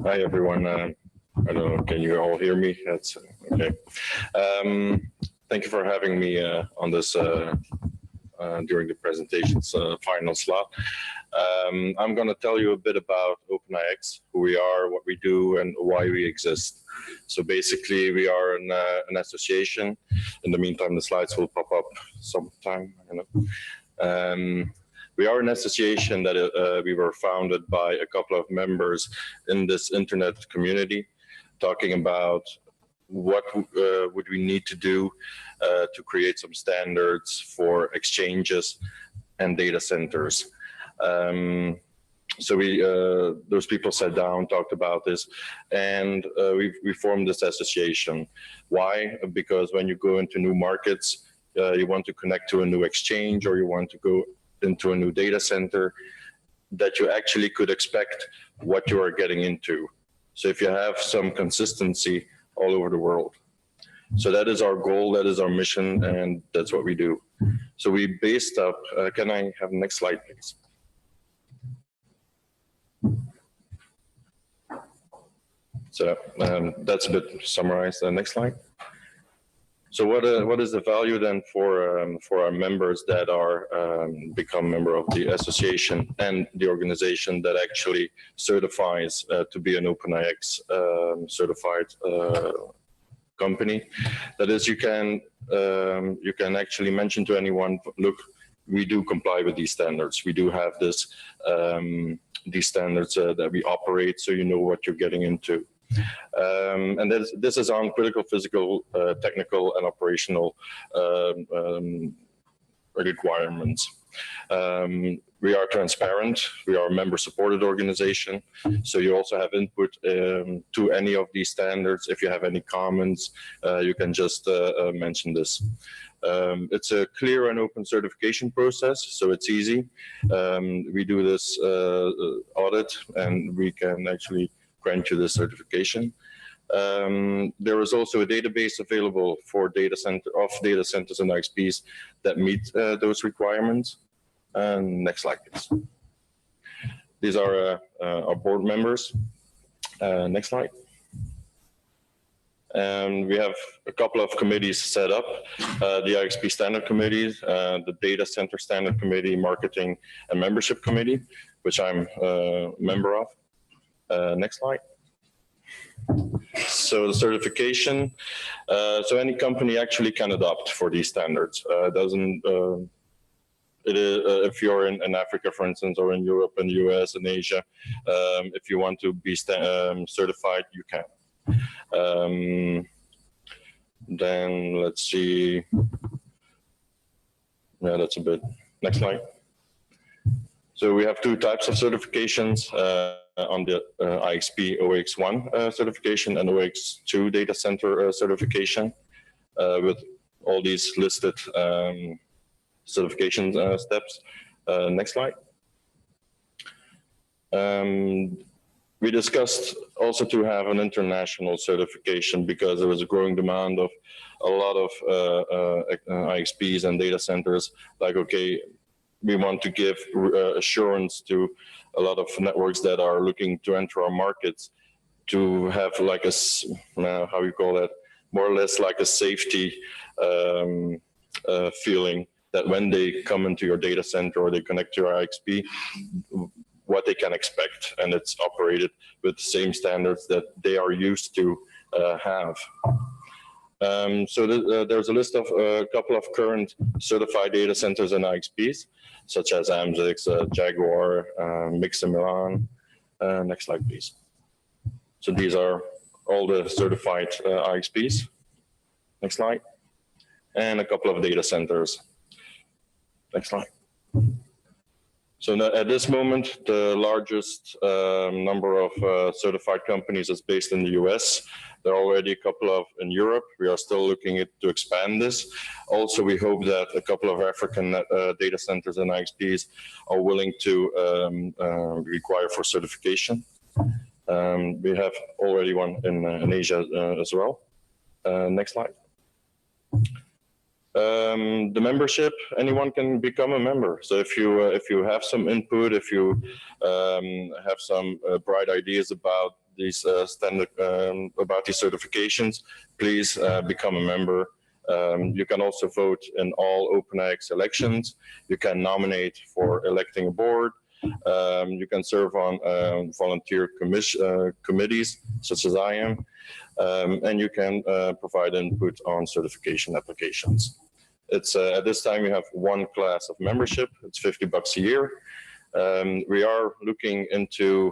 Hi everyone. I don't know, can you all hear me? That's okay. Thank you for having me on this during the presentation's final slot. I'm going to tell you a bit about OpenIX, who we are, what we do, and why we exist. So basically, we are an association. In the meantime, the slides will pop up sometime. I don't know. We are an association that we were founded by a couple of members in this internet community, talking about what would we need to do to create some standards for exchanges and data centers. So those people sat down, talked about this, and we formed this association. Why? Because when you go into new markets, you want to connect to a new exchange, or you want to go into a new data center, that you actually could expect what you are getting into. So if you have some consistency all over the world. So that is our goal, that is our mission, and that's what we do. So we based up, can I have the next slide, please? So that's a bit summarized. Next slide. So what is the value then for our members that are become member of the association and the organization that actually certifies to be an OpenIX certified company? That is, you can actually mention to anyone, look, we do comply with these standards. We do have this these standards that we operate, so you know what you're getting into. And this is on critical physical, technical, and operational requirements. We are transparent. We are a member-supported organization, so you also have input to any of these standards. If you have any comments, you can just mention this. It's a clear and open certification process, so it's easy. We do this audit, and we can actually grant you the certification. There is also a database available for data centers and IXPs that meet those requirements. Next slide, please. These are our board members. Next slide. And we have a couple of committees set up, the IXP Standard Committee, the Data Center Standard Committee, Marketing and Membership Committee, which I'm a member of. Next slide. So the certification, so any company actually can adopt for these standards. If you're in Africa, for instance, or in Europe and US and Asia, if you want to be certified, you can. Then let's see. Yeah, that's a bit. Next slide. So we have two types of certifications on the IXP OX1 certification and OX2 data center certification with all these listed certification steps. Next slide. We discussed also to have an international certification because there was a growing demand of a lot of IXPs and data centers, like, okay, we want to give assurance to a lot of networks that are looking to enter our markets to have like a, how you call that, more or less like a safety feeling that when they come into your data center or they connect to your IXP, what they can expect, and it's operated with the same standards that they are used to have. So there's a list of a couple of current certified data centers and IXPs, such as AMZIX, Jaguar, Mix in Milan. Next slide, please. So these are all the certified IXPs. Next slide. And a couple of data centers. Next slide. So at this moment, the largest number of certified companies is based in the US. There are already a couple of in Europe. We are still looking to expand this. Also, we hope that a couple of African data centers and IXPs are willing to require for certification. We have already one in Asia as well. Next slide. The membership, anyone can become a member. So if you have some input, if you have some bright ideas about these about these certifications, please become a member. You can also vote in all OpenIX elections. You can nominate for electing a board. You can serve on volunteer committees, such as I am, and you can provide input on certification applications. It's at this time you have one class of membership. It's $50 a year. We are looking into,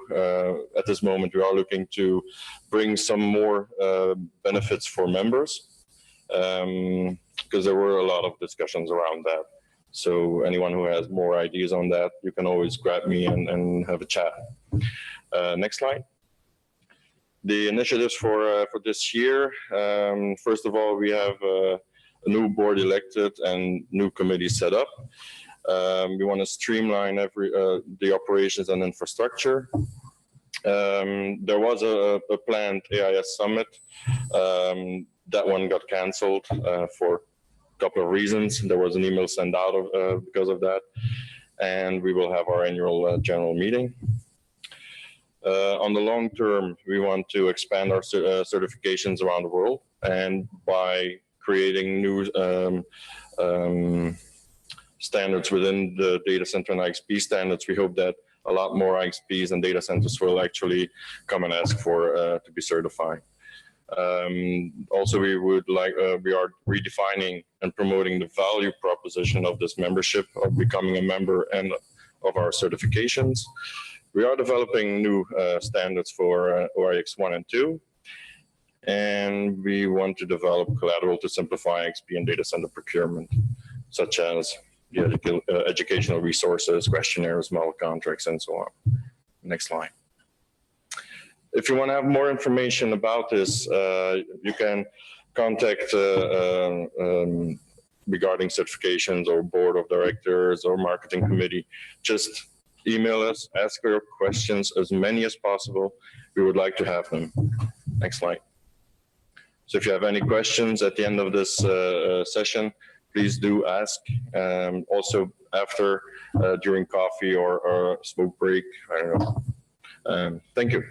at this moment, we are looking to bring some more benefits for members, because there were a lot of discussions around that. So anyone who has more ideas on that, you can always grab me and have a chat. Next slide. The initiatives for this year. First of all, we have a new board elected and new committee set up. We want to streamline the operations and infrastructure. There was a planned AIS summit. That one got canceled for a couple of reasons. There was an email sent out because of that. And we will have our annual general meeting. On the long term, we want to expand our certifications around the world, and by creating new standards within the data center and IXP standards, we hope that a lot more IXPs and data centers will actually come and ask for to be certified. Also, we are redefining and promoting the value proposition of this membership, of becoming a member and of our certifications. We are developing new standards for ORIX 1 and 2, and we want to develop collateral to simplify IXP and data center procurement, such as educational resources, questionnaires, model contracts, and so on. Next slide. If you want to have more information about this, you can contact regarding certifications or board of directors or marketing committee. Just email us, ask your questions, as many as possible. We would like to have them. Next slide. So if you have any questions at the end of this session, please do ask. Also after, during coffee or smoke break, I don't know. Thank you.